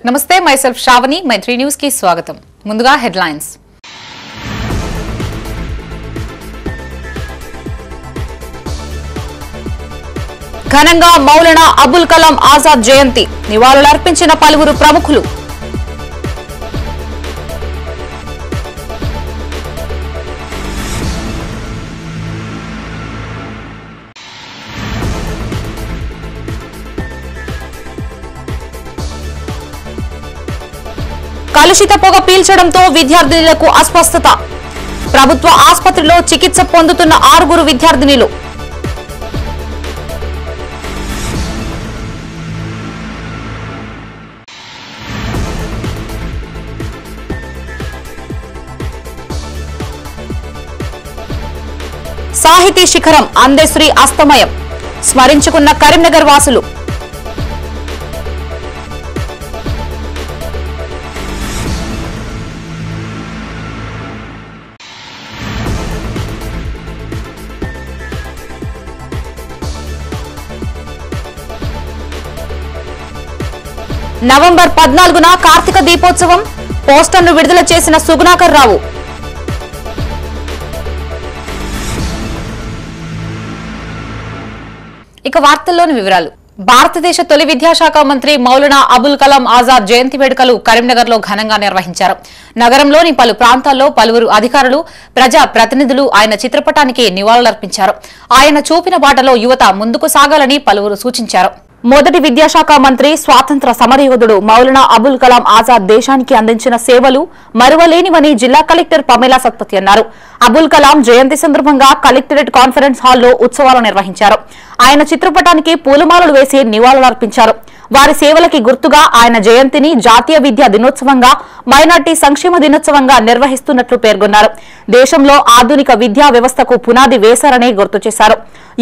నమస్తే myself Shravani my 3 news కి స్వాగతం. ముందుగా హెడ్లైన్స్. ఘనంగా మౌలానా అబుల్ కలాం ఆజాద్ జయంతి నివాళులర్పించిన పలువురు ప్రముఖులు. కలుషిత పొగ పీల్చడంతో విద్యార్థినులకు అస్వస్థత. ప్రభుత్వ ఆసుపత్రిలో చికిత్స పొందుతున్న 6 విద్యార్థినులు. సాహితీ శిఖరం అందశ్రీ అస్తమయం స్మరించుకున్న కరీంనగర్ వాసులు. నవంబర్ 14న కార్తీక దీపోత్సవం పోస్టర్ను విడుదల చేసిన సుగుణాకర్ రావు. ఇక వార్తల్లోని వివరాలు. భారతదేశ తొలి విద్యాశాఖ మంత్రి మౌలానా అబుల్ కలాం ఆజాద్ జయంతి వేడుకలు కరీంనగర్ లో ఘనంగా నిర్వహించారు. నగరంలోని పలు ప్రాంతాల్లో పలువురు అధికారులు, ప్రజా ప్రతినిధులు ఆయన చిత్రపటానికి నివాళులర్పించారు. ఆయన చూపిన బాటలో యువత ముందుకు సాగాలని పలువురు సూచించారు. మొదటి విద్యాశాఖ మంత్రి, స్వాతంత్ర సమరయోధుడు మౌలానా అబుల్ కలాం ఆజాద్ దేశానికి అందించిన సేవలు మరువలేనివని జిల్లా కలెక్టర్ పమేలా సత్పతి అన్నారు. అబుల్ కలాం జయంతి సందర్భంగా కలెక్టరేట్ కాన్ఫరెన్స్ హాల్లో ఉత్సవాలు నిర్వహించారు. ఆయన చిత్రపటానికి పూలమాలలు వేసి నివాళులర్పించారు. వారి సేవలకి గుర్తుగా ఆయన జయంతిని జాతీయ విద్యా దినోత్సవంగా, మైనార్టీ సంక్షేమ దినోత్సవంగా నిర్వహిస్తున్నట్లు పేర్కొన్నారు. దేశంలో ఆధునిక విద్యా వ్యవస్థకు పునాది వేశారని గుర్తు చేశారు.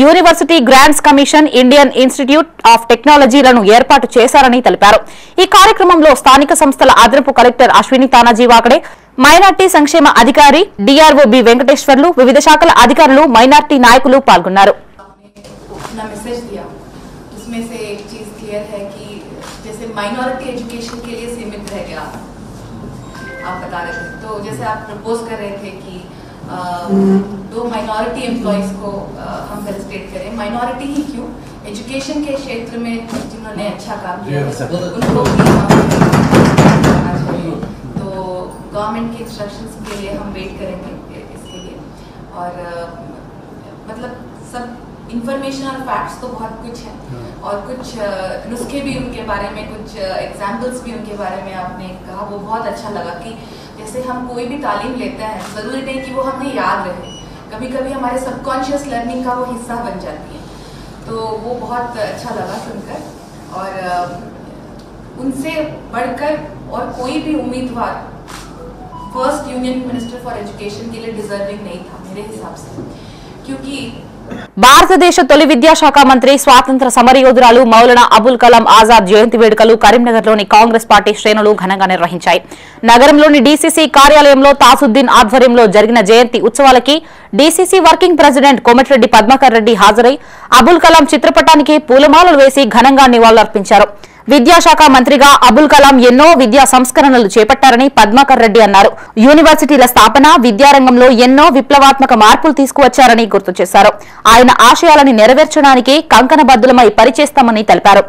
University Grants Commission, Indian Institute of టెక్నాలజీలను ఏర్పాటు చేశారని తెలిపారు. ఈ కార్యక్రమంలో స్థానిక సంస్థల అదనపు కలెక్టర్ అశ్విని తానాజీ వాకడే, మైనార్టీ సంక్షేమ అధికారి డిఆర్ఓ బి వెంకటేశ్వర్లు, వివిధ శాఖల అధికారులు, మైనార్టీ నాయకులు పాల్గొన్నారు. माइनॉरिटी एजुकेशन के लिए सीमित रह गया आप बता रहे थे, तो जैसे आप प्रपोज कर रहे थे कि 2 माइनॉरिटी एम्प्लॉइज को हम फेलिसिटेट करें. माइनॉरिटी ही क्यों, एजुकेशन के क्षेत्र में जिन्होंने अच्छा काम किया उनको तो गवर्नमेंट के इंस्ट्रक्शंस के लिए हम वेट करेंगे इसके लिए. और मतलब सब इंफॉर्मेशन और फैक्ट्स तो बहुत कुछ है और कुछ नुस्खे भी उनके बारे में, कुछ एग्जाम्पल्स भी उनके बारे में आपने कहा, वो बहुत अच्छा लगा कि जैसे हम कोई भी तालीम लेते हैं ज़रूरी नहीं कि वो हमें याद रहे, कभी कभी हमारे सबकॉन्शियस लर्निंग का वो हिस्सा बन जाती है. तो वो बहुत अच्छा लगा सुनकर. और उनसे बढ़कर और कोई भी उम्मीदवार first union minister for education के लिए डिजर्विंग नहीं था मेरे हिसाब से, क्योंकि భారతదేశ తొలి విద్యాశాఖ మంత్రి, స్వాతంత్ర సమరయోధురాలు మౌలానా అబుల్ కలాం ఆజాద్ జయంతి వేడుకలు కరీంనగర్లోని కాంగ్రెస్ పార్టీ శ్రేణులు ఘనంగా నిర్వహించాయి. నగరంలోని డీసీసీ కార్యాలయంలో తాసుద్దీన్ ఆధ్వర్యంలో జరిగిన జయంతి ఉత్సవాలకి DCC working president Komatireddy Padmakar Reddy హాజరై అబుల్ కలాం చిత్రపటానికి పూలమాలలు వేసి ఘనంగా నివాళులర్పించారు. విద్యాశాఖ మంత్రిగా అబుల్ కలాం ఎన్నో విద్యా సంస్కరణలు చేపట్టారని పద్మాకర్ రెడ్డి అన్నారు. యూనివర్సిటీల స్థాపన, విద్యారంగంలో ఎన్నో విప్లవాత్మక మార్పులు తీసుకువచ్చారని గుర్తు చేశారు. ఆయన ఆశయాలని నెరవేర్చడానికి కంకణబద్దులమై పనిచేస్తామని తెలిపారు.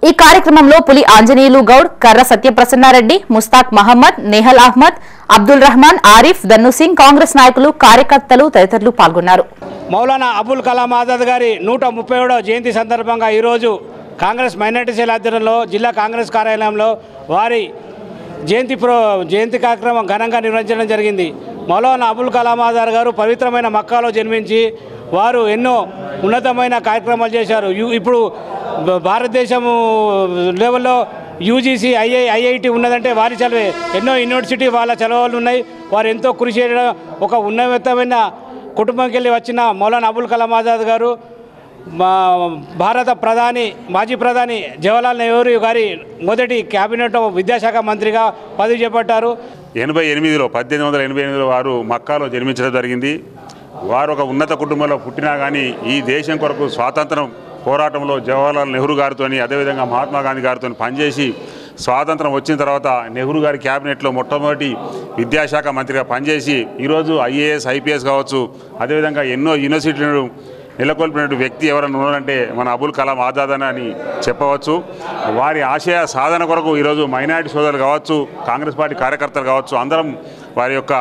ఈ కార్యక్రమంలో పులి ఆంజనేయులు గౌడ్, కర్ర సత్యప్రసన్నారెడ్డి, ముస్తాక్ మహమ్మద్, నెహల్ అహ్మద్, అబ్దుల్ రహమాన్, ఆరిఫ్, దన్ను సింగ్, కాంగ్రెస్ నాయకులు, కార్యకర్తలు తదితరులు పాల్గొన్నారు. మౌలానా అబుల్ కలాం ఆజాద్ గారి 137వ జయంతి సందర్భంగా ఈరోజు కాంగ్రెస్ మైనార్టీ సెల్ ఆధ్వర్యంలో జిల్లా కాంగ్రెస్ కార్యాలయంలో వారి జయంతి కార్యక్రమం ఘనంగా నిర్వహించడం జరిగింది. మౌలానా అబుల్ కలాం ఆజాద్ గారు పవిత్రమైన మక్కాలో జన్మించి వారు ఎన్నో ఉన్నతమైన కార్యక్రమాలు చేశారు. ఇప్పుడు భారతదేశం లెవెల్లో యూజీసీ, ఐఐటి ఉన్నదంటే వారి చలవే. ఎన్నో యూనివర్సిటీ వాళ్ళ చలవలు ఉన్నాయి. వారు ఎంతో కృషి చేయడం, ఒక ఉన్నతమైన కుటుంబంకి వెళ్ళి వచ్చిన మౌలానా అబుల్ కలాం ఆజాద్ గారు భారత మాజీ ప్రధాని జవహర్లాల్ నెహ్రూ గారి మొదటి క్యాబినెట్ విద్యాశాఖ మంత్రిగా పదవి చేపట్టారు. 1888లో వారు మక్కాలో జన్మించడం జరిగింది. వారు ఒక ఉన్నత కుటుంబంలో పుట్టినా కానీ ఈ దేశం కొరకు స్వాతంత్రం పోరాటంలో జవహర్లాల్ నెహ్రూ గారితో, అదేవిధంగా మహాత్మా గాంధీ గారితో పనిచేసి స్వాతంత్రం వచ్చిన తర్వాత నెహ్రూ గారి క్యాబినెట్లో మొట్టమొదటి విద్యాశాఖ మంత్రిగా పనిచేసి ఈరోజు ఐఏఎస్ ఐపీఎస్ కావచ్చు, అదేవిధంగా ఎన్నో యూనివర్సిటీలను నెలకొల్పిన వ్యక్తి ఎవరైనా ఉన్నారంటే మన అబుల్ కలాం ఆజాద్ అని చెప్పవచ్చు. వారి ఆశయ సాధన కొరకు ఈరోజు మైనారిటీ సోదరులు కావచ్చు, కాంగ్రెస్ పార్టీ కార్యకర్తలు కావచ్చు, అందరం వారి యొక్క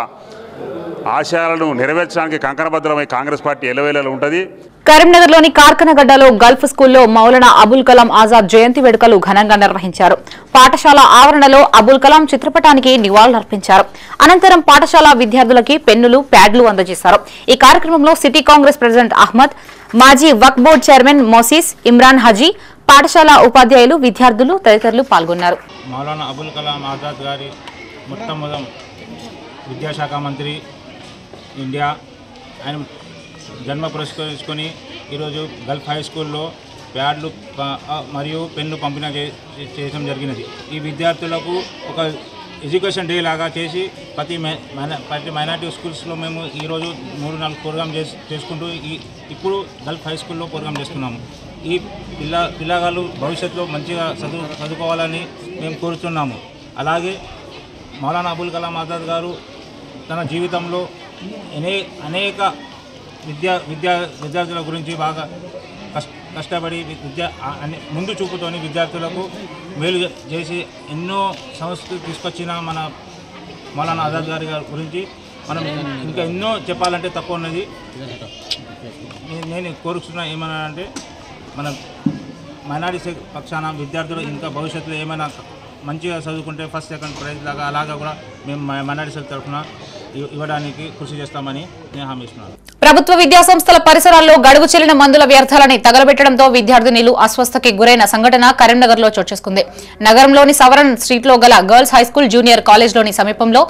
ఆశయాలను నెరవేర్చడానికి కంకణబద్ధమై కాంగ్రెస్ పార్టీ ఎల్లవేళలా ఉంటుంది. కరీంనగర్లోని కార్కనగడ్డలో గల్ఫ్ స్కూల్లో మౌలానా అబుల్ కలాం ఆజాద్ జయంతి వేడుకలు ఘనంగా నిర్వహించారు. పాఠశాల ఆవరణలో అబుల్ కలాం చిత్రపటానికి నివాళులర్పించారు. అనంతరం పాఠశాల విద్యార్థులకి పెన్నులు, ప్యాడ్లు అందజేశారు. ఈ కార్యక్రమంలో సిటీ కాంగ్రెస్ ప్రెసిడెంట్ అహ్మద్, మాజీ వక్ఫ్ బోర్డు చైర్మన్ మోసిస్, ఇమ్రాన్ హాజీ, పాఠశాల ఉపాధ్యాయులు, విద్యార్థులు తదితరులు పాల్గొన్నారు. మౌలానా అబుల్ కలాం ఆజాద్ గారి మొట్టమొదటి విద్యాశాఖ మంత్రి ఇండియా, ఆయన జన్మ పురస్కరించుకొని ఈరోజు గల్ఫ్ హై స్కూల్లో ప్యాడ్లు మరియు పెన్ను పంపిణీ చేయడం జరిగినది. ఈ విద్యార్థులకు ఒక ఎడ్యుకేషన్ డే లాగా చేసి ప్రతి మైనార్టీ స్కూల్స్లో మేము ఈరోజు 3-4 ప్రోగ్రామ్ చేసుకుంటూ ఇప్పుడు గల్ఫ్ హై స్కూల్లో ప్రోగ్రామ్ చేస్తున్నాము. ఈ పిల్లగాళ్ళు భవిష్యత్తులో మంచిగా చదువుకోవాలని మేము కోరుతున్నాము. అలాగే మౌలానా అబుల్ కలాం ఆజాద్ గారు తన జీవితంలో అనేక విద్యార్థుల గురించి బాగా కష్టపడి ముందు చూపుతోని విద్యార్థులకు మేలు చేసి ఎన్నో సంస్కృతి తీసుకొచ్చిన మన మౌలానా ఆజాద్ గారి గురించి మనం ఇంకా ఎన్నో చెప్పాలంటే తక్కువ ఉన్నది. నేను కోరుతున్నా ఏమన్నా అంటే మన మైనారిటీ పక్షాన విద్యార్థులు ఇంకా భవిష్యత్తులో ఏమైనా మంచిగా చదువుకుంటే ఫస్ట్ సెకండ్ ప్రైజ్ లాగా అలాగా కూడా మేము మైనారిటీ సెల్ తరఫున ఇవ్వడానికి కృషి చేస్తామని నేను హామీ ఇస్తున్నాను. ప్రభుత్వ విద్యాసంస్థల పరిసరాల్లో గడువు చెల్లిన మందుల వ్యర్థాలని తగలబెట్టడంతో విద్యార్థినులు అస్వస్థతకి గురైన సంఘటన కరీంనగర్లో చోటు చేసుకుంది. నగరంలోని సవరన్ స్ట్రీట్లో గల గర్ల్స్ హైస్కూల్ జూనియర్ కాలేజ్లోని సమీపంలో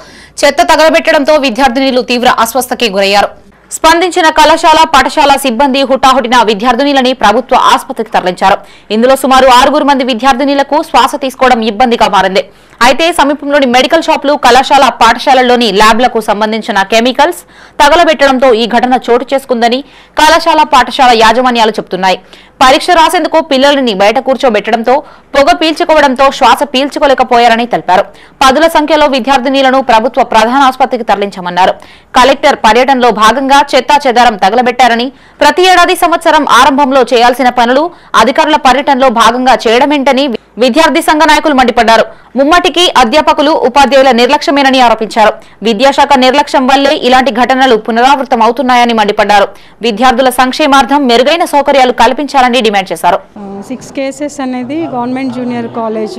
చెత్త తగలబెట్టడంతో విద్యార్థినులు తీవ్ర అస్వస్థతకి గురయ్యారు. స్పందించిన కళాశాల, పాఠశాల సిబ్బంది హుటాహుటిన విద్యార్థినులని ప్రభుత్వ ఆసుపత్రికి తరలించారు. ఇందులో సుమారు 6 మంది విద్యార్థినులకు శ్వాస తీసుకోవడం ఇబ్బందిగా మారింది. అయితే సమీపంలోని మెడికల్ షాపులు, కళాశాల, పాఠశాలల్లోని ల్యాబ్లకు సంబంధించిన కెమికల్స్ తగలబెట్టడంతో ఈ ఘటన చోటు చేసుకుందని కళాశాల, పాఠశాల యాజమాన్యాలు చెబుతున్నాయి. పరీక్ష రాసేందుకు పిల్లలని బయట కూర్చోబెట్టడంతో పొగ పీల్చుకోవడంతో శ్వాస పీల్చుకోలేకపోయారని తెలిపారు. 10ల సంఖ్యలో విద్యార్థినులను ప్రభుత్వ ప్రధాన ఆసుపత్రికి తరలించామన్నారు. కలెక్టర్ పర్యటనలో భాగంగా చెత్తా చెదారం తగలబెట్టారని, ప్రతి ఏడాది సంవత్సరం ఆరంభంలో చేయాల్సిన పనులు అధికారుల పర్యటనలో భాగంగా చేయడమేంటని విద్యార్థి సంఘ నాయకులు మండిపడ్డారు. ముమ్మటికి అధ్యాపకులు, ఉపాధ్యాయుల నిర్లక్ష్యమేనని ఆరోపించారు. విద్యాశాఖ నిర్లక్ష్యం వల్లే ఇలాంటి ఘటనలు పునరావృతం అవుతున్నాయని మండిపడ్డారు. విద్యార్థుల సంక్షేమార్థం మెరుగైన సౌకర్యాలు కల్పించాలని డిమాండ్ చేశారు. 6 కేసెస్ అనేది గవర్నమెంట్ జూనియర్ కాలేజ్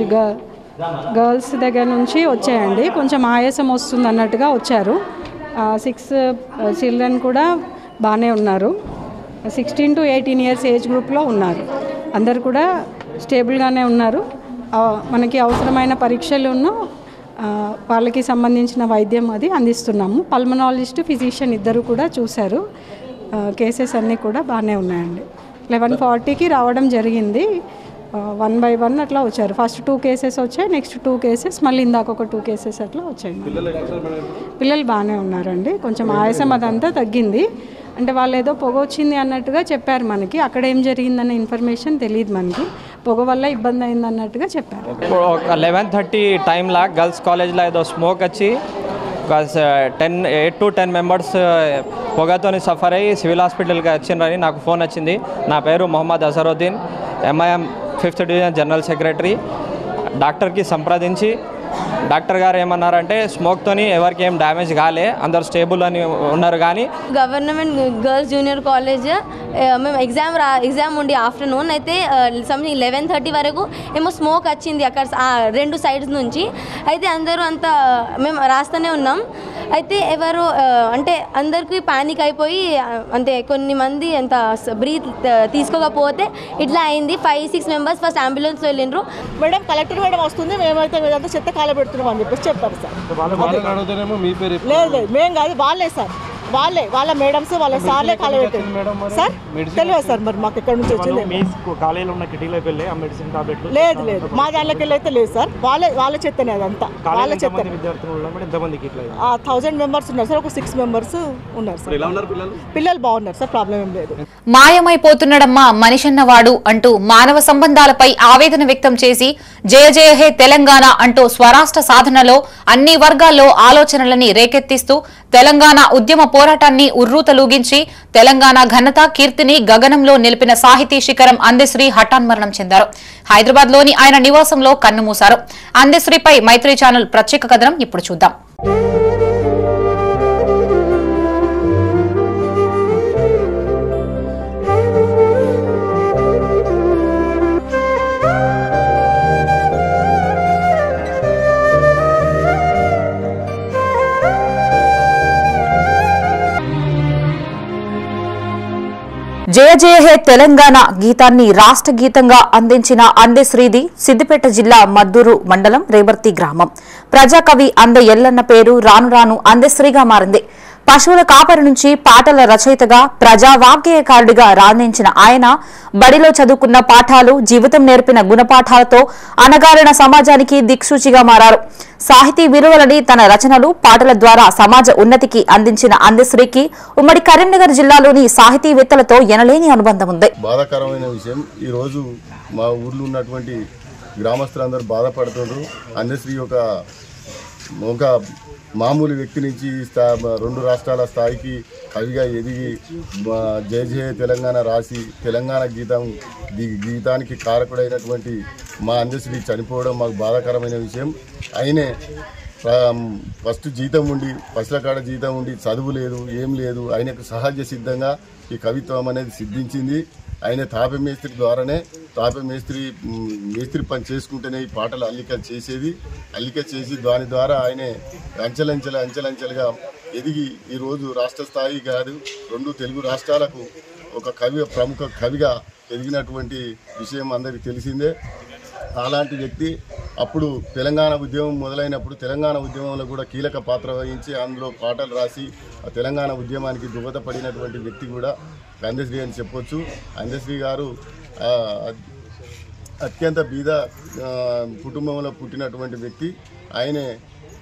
గర్ల్స్ దగ్గర నుంచి వచ్చాయండి. కొంచెం ఆయాసం వస్తుంది అన్నట్టుగా వచ్చారు. 6 చిల్డ్రన్ కూడా బాగానే ఉన్నారు. 16 to 18 ఇయర్స్ ఏజ్ గ్రూప్లో ఉన్నారు. అందరు కూడా స్టేబుల్గానే ఉన్నారు. మనకి అవసరమైన పరీక్షలను వాళ్ళకి సంబంధించిన వైద్యం అది అందిస్తున్నాము. పల్మనాలజిస్ట్, ఫిజిషియన్ ఇద్దరు కూడా చూశారు. కేసెస్ అన్నీ కూడా బాగానే ఉన్నాయండి. 11:40కి రావడం జరిగింది. 1 by 1 అట్లా వచ్చారు. ఫస్ట్ 2 కేసెస్ వచ్చాయి, నెక్స్ట్ 2 కేసెస్, మళ్ళీ ఇందాక ఒక 2 కేసెస్ అట్లా వచ్చాయి. పిల్లలు బాగానే ఉన్నారండి. కొంచెం ఆయాసం అదంతా తగ్గింది. అంటే వాళ్ళు ఏదో పొగ వచ్చింది అన్నట్టుగా చెప్పారు మనకి. అక్కడ ఏం జరిగిందన్న ఇన్ఫర్మేషన్ తెలియదు మనకి. పొగ వల్ల ఇబ్బంది అయింది అన్నట్టుగా చెప్పారు. 11:30 టైంలో గర్ల్స్ కాలేజ్లో ఏదో స్మోక్ వచ్చి 8 to 10 మెంబర్స్ పొగతోని సఫర్ అయ్యి సివిల్ హాస్పిటల్కి వచ్చిండ్రని నాకు ఫోన్ వచ్చింది. నా పేరు Mohammed Azharuddin, MIM 5th division general secretary. డాక్టర్కి సంప్రదించి డాక్టర్ గారు ఏమన్నారంటే స్మోక్తోని ఎవరికి ఏం డ్యామేజ్ కాలే, అందరు స్టేబుల్ అని ఉన్నారు. కానీ గవర్నమెంట్ గర్ల్స్ జూనియర్ కాలేజ్ మేము ఎగ్జామ్ ఉండి ఆఫ్టర్నూన్ అయితే సంథింగ్ 11:30 వరకు ఏమో స్మోక్ వచ్చింది అక్కడ 2 సైడ్స్ నుంచి. అయితే అందరూ అంతా మేము రాస్తూనే ఉన్నాం. అయితే ఎవరు అంటే అందరికీ పానిక్ అయిపోయి అంటే కొన్ని మంది అంత బ్రీత్ తీసుకోకపోతే ఇట్లా అయింది. 5-6 మెంబర్స్ ఫస్ట్ అంబులెన్స్లో వెళ్ళిండ్రు. మేడం కలెక్టర్ మేడం వస్తుంది, మేమైతే మీదంతా చెత్త కాలబెడుతున్నాం అని చెప్పేసి చెప్పారు సార్. లేదు లేదు మేము కాదు, వాళ్ళే సార్. వాళ్ళ మేడమ్స్ వాళ్ళ సార్లే కాలు పెట్టారు సార్. తెలియదు సార్ మరి మాకు ఎక్కడి నుంచి వచ్చింది. లేదు మా దాంట్లోకి వెళ్ళి అయితే లేదు సార్. వాళ్ళ చెత్తనే అదంతా వాళ్ళ చెత్త. 1000 మెంబర్స్ ఉన్నారు సార్. ఒక 6 మెంబర్స్ ఉన్నారు సార్. పిల్లలు బాగున్నారు సార్, ప్రాబ్లం ఏం లేదు. మాయమైపోతున్నాడమ్మా మనిషన్నవాడు అంటూ మానవ సంబంధాలపై ఆవేదన వ్యక్తం చేసి జయ జయ హే తెలంగాణ అంటూ స్వరాష్ట్ర సాధనలో అన్ని వర్గాల్లో ఆలోచనలని రేకెత్తిస్తూ తెలంగాణ ఉద్యమ పోరాటాన్ని ఉర్రూతలూగించి తెలంగాణ ఘనత కీర్తిని గగనంలో నిలిపిన సాహితీ శిఖరం అందశ్రీ హఠాన్మరణం చెందారు. హైదరాబాద్ లోని ఆయన నివాసంలో కన్నుమూశారు. అందశ్రీపై మైత్రి ఛానల్ ప్రత్యేక కథనం ఇప్పుడు చూద్దాం. జయ జయ హే తెలంగాణ గీతాన్ని రాష్ట్ర గీతంగా అందించిన అందశ్రీది సిద్దిపేట జిల్లా మద్దూరు మండలం రేబర్తి గ్రామం. ప్రజాకవి అంద ఎల్లన్న పేరు రాను రాను అందశ్రీగా మారింది. పశువుల కాపరి నుంచి పాటల రచయితగా ప్రజావాగ్గేయకారుడిగా రాణించిన ఆయన బడిలో చదువుకున్న పాఠాలు జీవితం నేర్పిన గుణపాఠాలతో అణగారిన సమాజానికి దిక్సూచిగా మారారు. సాహితీ విలువలని తన రచనలు పాటల ద్వారా సమాజ ఉన్నతికి అందించిన అందశ్రీకి ఉమ్మడి కరీంనగర్ జిల్లాలోని సాహితీవేత్తలతో ఎనలేని అనుబంధం ఉంది. బాధాకరమైన విషయం, ఈ రోజు మా ఊర్లో ఉన్నటువంటి గ్రామస్తులందరూ బాధపడుతున్నారు. అందశ్రీ ఒక మామూలు వ్యక్తి నుంచి 2 రాష్ట్రాల స్థాయికి కవిగా ఎదిగి జయ జయ తెలంగాణ రాసి తెలంగాణ గీతానికి కారకుడైనటువంటి మా అందశ్రీ చనిపోవడం మాకు బాధాకరమైన విషయం. ఆయనే ఫస్ట్ జీతం ఉండి పసుల కాడ జీతం ఉండి చదువు లేదు ఏం లేదు, ఆయనకు సహజ సిద్ధంగా ఈ కవిత్వం అనేది సిద్ధించింది. ఆయన తాపే మేస్త్రి ద్వారానే మేస్త్రి పని చేసుకుంటేనే ఈ పాటలు అల్లిక చేసి దాని ద్వారా ఆయనే అంచెలంచెలుగా ఎదిగి ఈరోజు రాష్ట్ర స్థాయి కాదు 2 తెలుగు రాష్ట్రాలకు ఒక ప్రముఖ కవిగా ఎదిగినటువంటి విషయం అందరికీ తెలిసిందే. అలాంటి వ్యక్తి అప్పుడు తెలంగాణ ఉద్యమం మొదలైనప్పుడు తెలంగాణ ఉద్యమంలో కూడా కీలక పాత్ర వహించి అందులో పాటలు రాసి ఆ తెలంగాణ ఉద్యమానికి దోహదపడినటువంటి వ్యక్తి కూడా అందశ్రీ అని చెప్పొచ్చు. అందశ్రీ గారు అత్యంత బీద కుటుంబంలో పుట్టినటువంటి వ్యక్తి. ఆయనే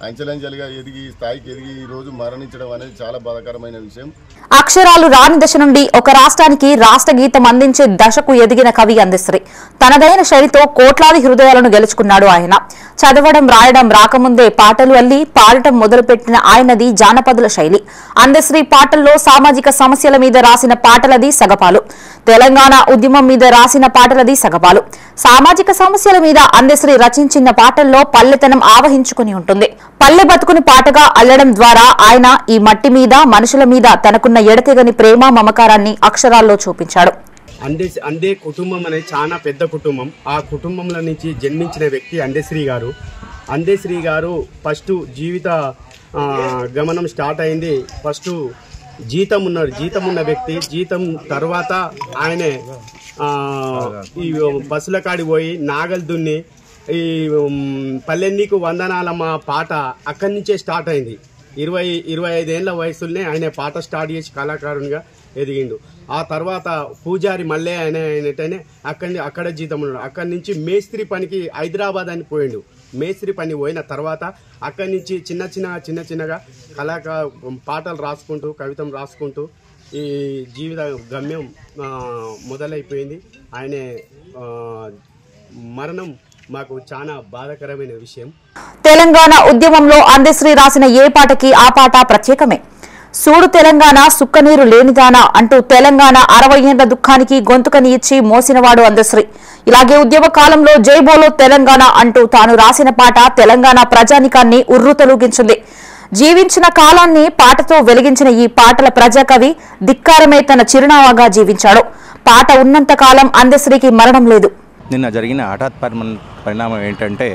అంచెలంచెలుగా ఎదిగి స్థాయికి ఎదిగి ఈ రోజు మరణించడం అనేది చాలా బాధాకరమైన విషయం. అక్షరాలు రాని దశ నుండి ఒక రాష్ట్రానికి రాష్ట్ర గీతం అందించే దశకు ఎదిగిన కవి అందశ్రీ. తనదైన శైలితో కోట్లాది హృదయాలను గెలుచుకున్నాడు ఆయన. చదవడం రాయడం రాకముందే పాటలు అల్లి పాడటం మొదలుపెట్టిన ఆయనది జానపదుల శైలి. అందశ్రీ పాటల్లో సామాజిక సమస్యల మీద రాసిన పాటలది సగపాలు, తెలంగాణ ఉద్యమం మీద రాసిన పాటలది సగపాలు. సామాజిక సమస్యల మీద అందశ్రీ రచించిన పాటల్లో పల్లెతనం ఆవహించుకుని ఉంటుంది. పల్లె బతుకుని పాటగా అల్లడం ద్వారా ఆయన ఈ మట్టి మీద మనుషుల మీద తనకున్న ఎడతెగని ప్రేమ మమకారాన్ని అక్షరాల్లో చూపించాడు. అందే కుటుంబం అనేది చాలా పెద్ద కుటుంబం. ఆ కుటుంబంలో నుంచి జన్మించిన వ్యక్తి అందశ్రీ గారు ఫస్ట్ జీవిత గమనం స్టార్ట్ అయింది. ఫస్ట్ జీతం ఉన్న వ్యక్తి. జీతం తర్వాత ఆయనే ఈ బస్సుల కాడి పోయి నాగలు దున్ని ఈ పల్లెన్నీకు వందనాలమ్మ పాట అక్కడి నుంచే స్టార్ట్ అయింది. 25 ఏళ్ల వయసులోనే ఆయన పాట స్టార్ట్ చేసి కళాకారునిగా ఎదిగిండు. ఆ తర్వాత పూజారి మళ్ళీ ఆయనటనే అక్కడ జీతం ఉన్నాడు. అక్కడి నుంచి మేస్త్రి పనికి హైదరాబాద్ అని పోయిండు. మేస్త్రి పని పోయిన తర్వాత అక్కడి నుంచి చిన్నగా పాటలు రాసుకుంటూ కవితం రాసుకుంటూ ఈ జీవిత గమ్యం మొదలైపోయింది. ఆయన మరణం మాకు చాలా బాధాకరమైన విషయం. తెలంగాణ ఉద్యమంలో అందశ్రీ రాసిన ఏ పాటకి ఆ పాట ప్రత్యేకమే. సూడు తెలంగాణ సుక్కనీరు లేనిదానా అంటూ తెలంగాణ 60 ఏళ్ల దుఃఖానికి గొంతుకని ఇచ్చి మోసినవాడు అందశ్రీ. ఇలాగే ఉద్యమ కాలంలో జై బోలో తెలంగాణ అంటూ తాను రాసిన పాట తెలంగాణ ప్రజానికాన్ని ఉర్రూతలూగించింది. జీవించిన కాలాన్ని పాటతో వెలిగించిన ఈ పాటల ప్రజాకవి ధిక్కారమే తన చిరునామాగా జీవించాడు. పాట ఉన్నంత కాలం అందశ్రీకి మరణం లేదు. నిన్న జరిగిన హఠాత్ పరిణామం ఏంటంటే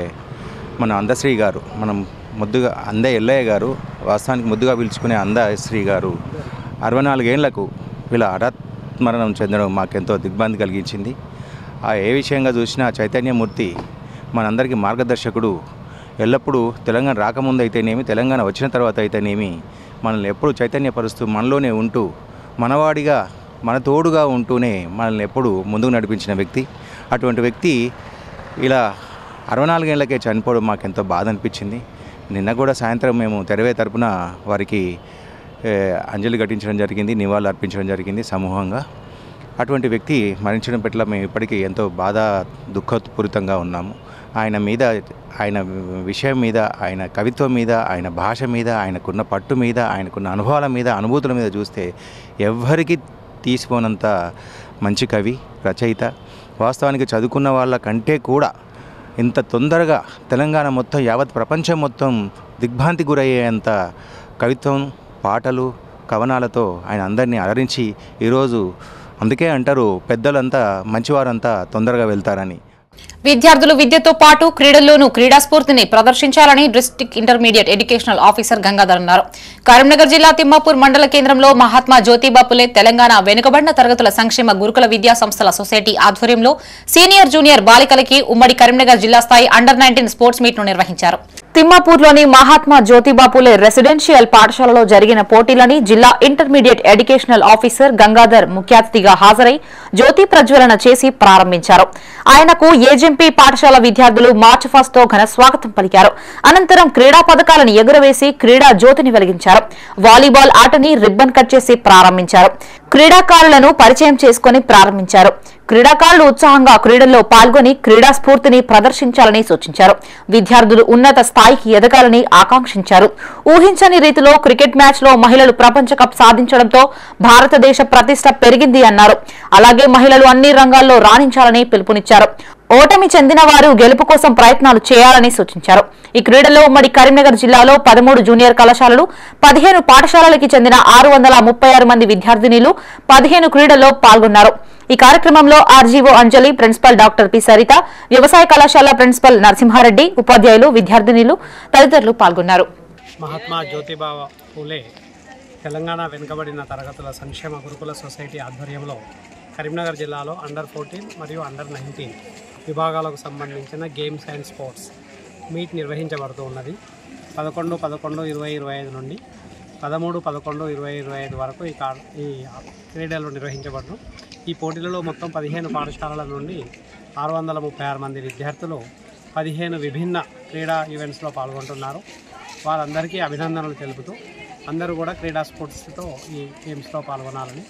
మన అందశ్రీ గారు, మనం ముద్దుగా అందే ఎల్లయ్య గారు, వాస్తవానికి ముద్దుగా పిలుచుకునే అందశ్రీ గారు 64 ఏళ్లకు వీళ్ళ హఠాత్ మరణం చెందడం మాకెంతో దిగ్భ్రాంతి కలిగించింది. ఏ విషయంగా చూసినా చైతన్యమూర్తి మనందరికీ మార్గదర్శకుడు. ఎల్లప్పుడూ తెలంగాణ రాకముందు అయితేనేమి, తెలంగాణ వచ్చిన తర్వాత అయితేనేమి మనల్ని ఎప్పుడు చైతన్యపరుస్తూ మనలోనే ఉంటూ మనవాడిగా మన తోడుగా ఉంటూనే మనల్ని ఎప్పుడు ముందుకు నడిపించిన వ్యక్తి. అటువంటి వ్యక్తి ఇలా 64 ఏళ్లకే చనిపోవడం మాకెంతో బాధ అనిపించింది. నిన్న కూడా సాయంత్రం మేము తెరవే తరపున వారికి అంజలి ఘటించడం జరిగింది, నివాళులు అర్పించడం జరిగింది సమూహంగా. అటువంటి వ్యక్తి మరణించడం పట్ల మేము ఇప్పటికీ ఎంతో బాధ దుఃఖపూరితంగా ఉన్నాము. ఆయన మీద, ఆయన విషయం మీద, ఆయన కవిత్వం మీద, ఆయన భాష మీద, ఆయనకున్న పట్టు మీద, ఆయనకున్న అనుభవాల మీద, అనుభూతుల మీద చూస్తే ఎవ్వరికీ తీసిపోనంత మంచి కవి, రచయిత. వాస్తవానికి చదువుకున్న వాళ్ళ కంటే కూడా ఇంత తొందరగా తెలంగాణ మొత్తం, యావత్ ప్రపంచం మొత్తం దిగ్భ్రాంతి గురయ్యేంత కవిత్వం, పాటలు, కవనాలతో ఆయన అందరినీ అలరించి ఈరోజు అందుకే అంటారు పెద్దలంతా మంచివారంతా తొందరగా వెళ్తారని. విద్యార్థులు విద్యతో పాటు క్రీడల్లోనూ క్రీడా స్ఫూర్తిని ప్రదర్శించాలని district intermediate educational officer Gangadhar అన్నారు. కరీంనగర్ జిల్లా తిమ్మాపూర్ మండల కేంద్రంలో మహాత్మా జ్యోతిబా పులే తెలంగాణ వెనుకబడిన తరగతుల సంక్షేమ గురుకుల విద్యా సంస్థల సొసైటీ ఆధ్వర్యంలో సీనియర్ జూనియర్ బాలికలకి ఉమ్మడి కరీంనగర్ జిల్లా స్థాయి అండర్-19 స్పోర్ట్స్ మీట్ ను నిర్వహించారు. తిమ్మాపూర్లోని మహాత్మా జ్యోతిబా పులే రెసిడెన్షియల్ పాఠశాలలో జరిగిన పోటీలని జిల్లా ఇంటర్మీడియట్ ఎడ్యుకేషనల్ ఆఫీసర్ గంగాధర్ ముఖ్య అతిథిగా హాజరై జ్యోతి ప్రజ్వలన చేసి ప్రారంభించారు. ఆయనకు ఏజెంపీ పాఠశాల విద్యార్థులు మార్చ్ ఫాస్ట్ తో ఘన స్వాగతం పలికారు. అనంతరం క్రీడా పథకాలను ఎగురవేసి క్రీడా జ్యోతిని వెలిగించారు. వాలీబాల్ ఆటని రిబ్బన్ కట్ చేసి ప్రారంభించారు. క్రీడాకారులను పరిచయం చేసుకుని ప్రారంభించారు. క్రీడాకారులు ఉత్సాహంగా క్రీడల్లో పాల్గొని క్రీడా స్ఫూర్తిని ప్రదర్శించాలని సూచించారు. విద్యార్థులు ఉన్నత స్థాయికి ఎదగాలని ఆకాంక్షించారు. ఊహించని రీతిలో క్రికెట్ మ్యాచ్ లో మహిళలు ప్రపంచ కప్ సాధించడంతో భారతదేశ ప్రతిష్ట పెరిగింది అన్నారు. అలాగే మహిళలు అన్ని రంగాల్లో రాణించాలని పిలుపునిచ్చారు. ఓటమి చెందిన వారు గెలుపు కోసం ప్రయత్నాలు చేయాలని సూచించారు. ఈ క్రీడల్లో ఉమ్మడి కరీంనగర్ జిల్లాలో 13 జూనియర్ కళాశాలలు, 15 పాఠశాలలకి చెందిన 636 మంది విద్యార్థినీలు 15 క్రీడల్లో పాల్గొన్నారు. ఈ కార్యక్రమంలో ఆర్జీఓ అంజలి, ప్రిన్సిపల్ డాక్టర్ పి సరిత, వ్యవసాయ కళాశాల ప్రిన్సిపల్ నరసింహారెడ్డి, ఉపాధ్యాయులు, విద్యార్థినీలు తదితరులు పాల్గొన్నారు. మహాత్మా జ్యోతిబా పూలే తెలంగాణ వెనుకబడిన తరగతుల సంక్షేమ గురుకుల సొసైటీ ఆధ్వర్యంలో కరీంనగర్ జిల్లాలో అండర్-14 మరియు అండర్-19 విభాగాలకు సంబంధించిన గేమ్స్ అండ్ స్పోర్ట్స్ మీట్ నిర్వహించబడుతూ ఉన్నది. 11-11-2025 నుండి 13-11-2025 వరకు ఈ క్రీడలు నిర్వహించబడును. ఈ పోటీలలో మొత్తం 15 పాఠశాలల నుండి 636 మంది విద్యార్థులు 15 విభిన్న క్రీడా ఈవెంట్స్లో పాల్గొంటున్నారు. వారందరికీ అభినందనలు తెలుపుతూ అందరూ కూడా క్రీడా స్పోర్ట్స్తో ఈ గేమ్స్లో పాల్గొనాలని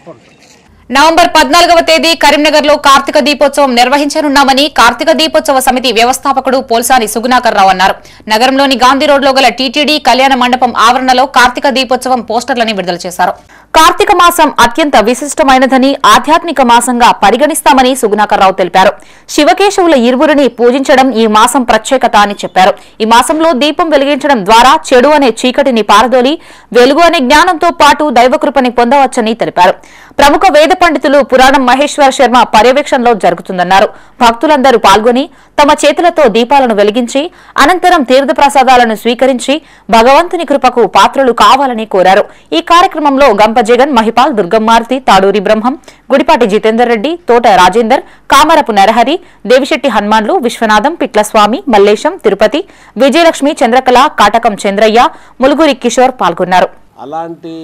కోరుతున్నారు. నవంబర్ 14వ తేదీ కరీంనగర్లో కార్తీక దీపోత్సవం నిర్వహించనున్నామని కార్తీక దీపోత్సవ సమితి వ్యవస్థాపకుడు పోల్సాని సుగుణాకర్ రావు అన్నారు. నగరంలోని గాంధీ రోడ్లో గల టీటీడీ కళ్యాణ మండపం ఆవరణలో కార్తీక దీపోత్సవం పోస్టర్లను విడుదల చేశారు. కార్తీక మాసం అత్యంత విశిష్టమైనదని, ఆధ్యాత్మిక మాసంగా పరిగణిస్తామని సుగుణాకర్ రావు తెలిపారు. శివకేశవుల ఇరువురిని పూజించడం ఈ మాసం ప్రత్యేకత అని చెప్పారు. ఈ మాసంలో దీపం వెలిగించడం ద్వారా చెడు అనే చీకటిని పారదోలి వెలుగు అనే జ్ఞానంతో పాటు దైవకృపని పొందవచ్చని తెలిపారు. ప్రముఖ వేద పండితులు పురాణం మహేశ్వర శర్మ పర్యవేక్షణలో జరుగుతుందన్నారు. భక్తులందరూ పాల్గొని తమ చేతులతో దీపాలను వెలిగించి అనంతరం తీర్థ ప్రసాదాలను స్వీకరించి భగవంతుని కృపకు పాత్రలు కావాలని కోరారు. ఈ కార్యక్రమంలో గంప జగన్, మహిపాల్, దుర్గమ్మారతి, తాడూరి బ్రహ్మం, గుడిపాటి జితేందర్ రెడ్డి, తోట రాజేందర్, కామరపు నరహరి, దేవిశెట్టి హనుమాన్లు, విశ్వనాథం, పిట్లస్వామి, మల్లేశం, తిరుపతి, విజయలక్ష్మి, చంద్రకళ, కాటకం చంద్రయ్య, ములుగురి కిషోర్ పాల్గొన్నారు. అలాంటి